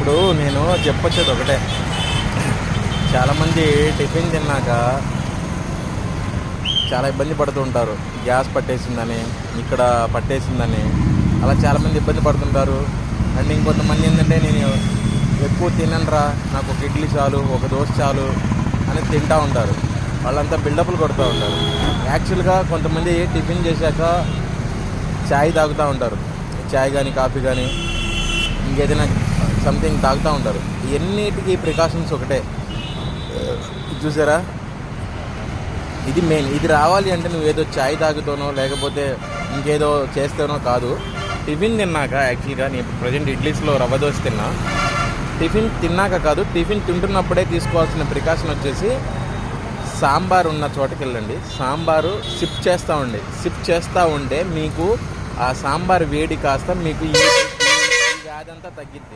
ఇప్పుడు నేను చెప్పొచ్చేది ఒకటే. చాలామంది టిఫిన్ తిన్నాక చాలా ఇబ్బంది పడుతూ ఉంటారు. గ్యాస్ పట్టేసిందని, ఇక్కడ పట్టేసిందని, అలా చాలామంది ఇబ్బంది పడుతుంటారు. అండ్ ఇంకొంతమంది ఏంటంటే, నేను ఎక్కువ తిననురా, నాకు ఒక ఇడ్లీ చాలు, ఒక దోశ చాలు అని తింటూ ఉంటారు. వాళ్ళంతా బిల్డప్లు కొడుతూ ఉంటారు. యాక్చువల్గా కొంతమంది టిఫిన్ చేశాక చాయ్ తాగుతూ ఉంటారు. చాయ్ కానీ, కాఫీ కానీ, ఇంకేదైనా సంథింగ్ తాగుతూ ఉంటారు. ఎన్నిటికీ ప్రికాషన్స్ ఒకటే. చూసారా, ఇది మెయిన్. ఇది రావాలి అంటే నువ్వేదో చాయ్ తాగుతానో లేకపోతే ఇంకేదో చేస్తానో కాదు. టిఫిన్ తిన్నాక, యాక్చువల్గా నేను ప్రజెంట్ ఇడ్లీస్లో రవ్వ దోశ తిన్నా. టిఫిన్ తిన్నాక కాదు, టిఫిన్ తింటున్నప్పుడే తీసుకోవాల్సిన ప్రికాషన్ వచ్చేసి, సాంబార్ ఉన్న చోటకి వెళ్ళండి. సాంబారు సిప్ చేస్తూ ఉంటే మీకు ఆ సాంబార్ వేడి కాస్త మీకు ఈ వ్యాధి అంతా తగ్గిద్ది.